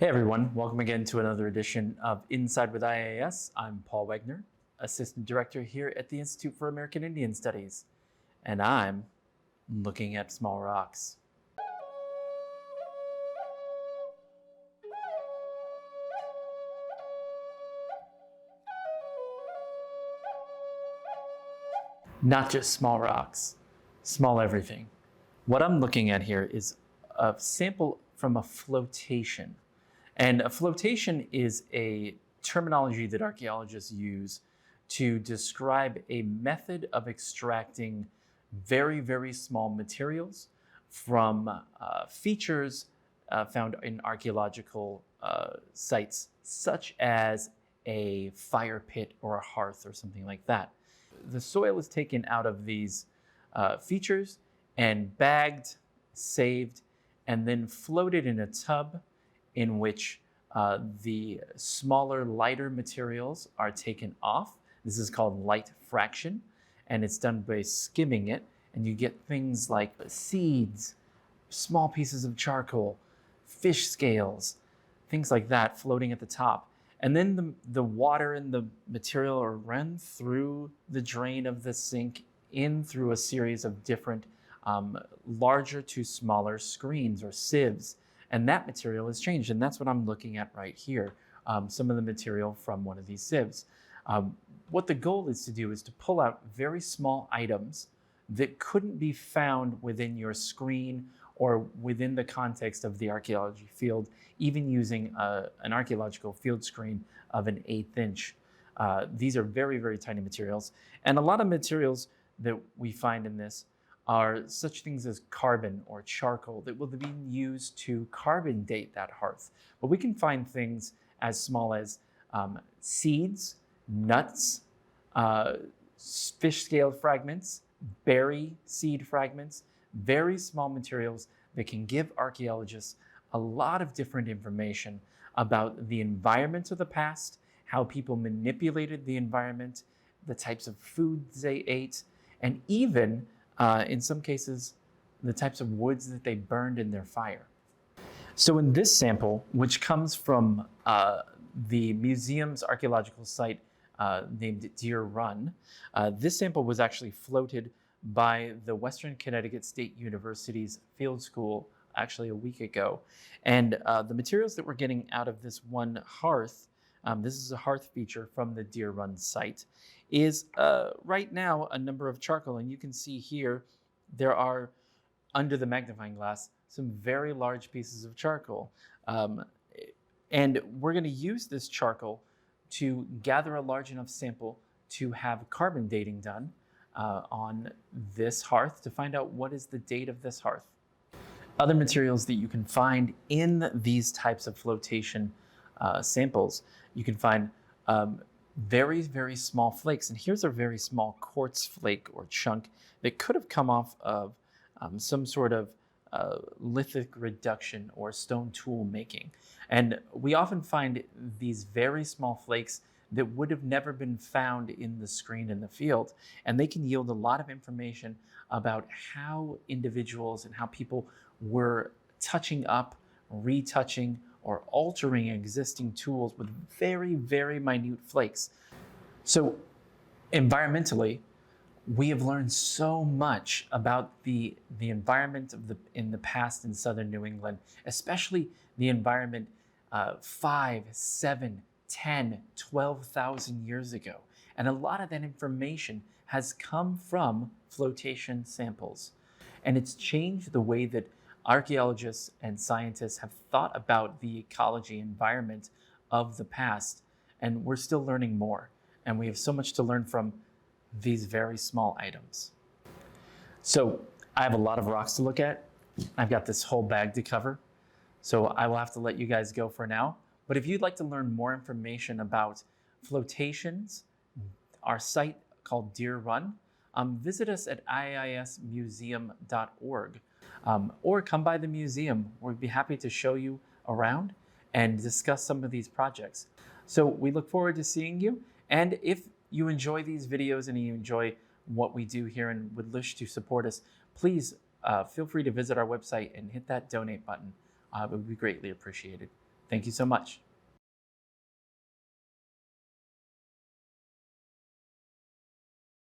Hey everyone, welcome again to another edition of Inside with IAIS. I'm Paul Wegner, Assistant Director here at the Institute for American Indian Studies, and I'm looking at small rocks. Not just small rocks, small everything. What I'm looking at here is a sample from a flotation. And a flotation is a terminology that archaeologists use to describe a method of extracting very, very small materials from features found in archaeological sites, such as a fire pit or a hearth or something like that. The soil is taken out of these features and bagged, saved, and then floated in a tub in which the smaller, lighter materials are taken off. This is called light fraction, and it's done by skimming it, and you get things like seeds, small pieces of charcoal, fish scales, things like that floating at the top. And then the water and the material are run through the drain of the sink in through a series of different larger to smaller screens or sieves. And that material is changed. And that's what I'm looking at right here. Some of the material from one of these sieves. What the goal is to do is to pull out very small items that couldn't be found within your screen or within the context of the archaeology field, even using an archaeological field screen of an 1/8 inch. These are very, very tiny materials. And a lot of materials that we find in this are such things as carbon or charcoal that will be used to carbon date that hearth. But we can find things as small as seeds, nuts, fish scale fragments, berry seed fragments, very small materials that can give archaeologists a lot of different information about the environment of the past, how people manipulated the environment, the types of foods they ate, and even in some cases, the types of woods that they burned in their fire. So in this sample, which comes from the museum's archaeological site named Deer Run, this sample was actually floated by the Western Connecticut State University's field school actually a week ago. And the materials that we're getting out of this one hearth, this is a hearth feature from the Deer Run site, is right now a number of charcoal. And you can see here, there are, under the magnifying glass, some very large pieces of charcoal. And we're going to use this charcoal to gather a large enough sample to have carbon dating done on this hearth to find out what is the date of this hearth. Other materials that you can find in these types of flotation samples, you can find very, very small flakes. And here's a very small quartz flake or chunk that could have come off of some sort of lithic reduction or stone tool making. And we often find these very small flakes that would have never been found in the screen in the field. And they can yield a lot of information about how individuals and how people were touching up, retouching, or altering existing tools with very, very minute flakes. So environmentally, we have learned so much about the environment in the past in southern New England, especially the environment 5, 7, 10, 12,000 years ago. And a lot of that information has come from flotation samples. And it's changed the way that archaeologists and scientists have thought about the ecology environment of the past, and we're still learning more. And we have so much to learn from these very small items. So I have a lot of rocks to look at. I've got this whole bag to cover. So I will have to let you guys go for now. But if you'd like to learn more information about flotations, our site called Deer Run, visit us at iaiismuseum.org. Or come by the museum. We'd be happy to show you around and discuss some of these projects. So we look forward to seeing you. And if you enjoy these videos and you enjoy what we do here and would wish to support us, please feel free to visit our website and hit that donate button. It would be greatly appreciated. Thank you so much.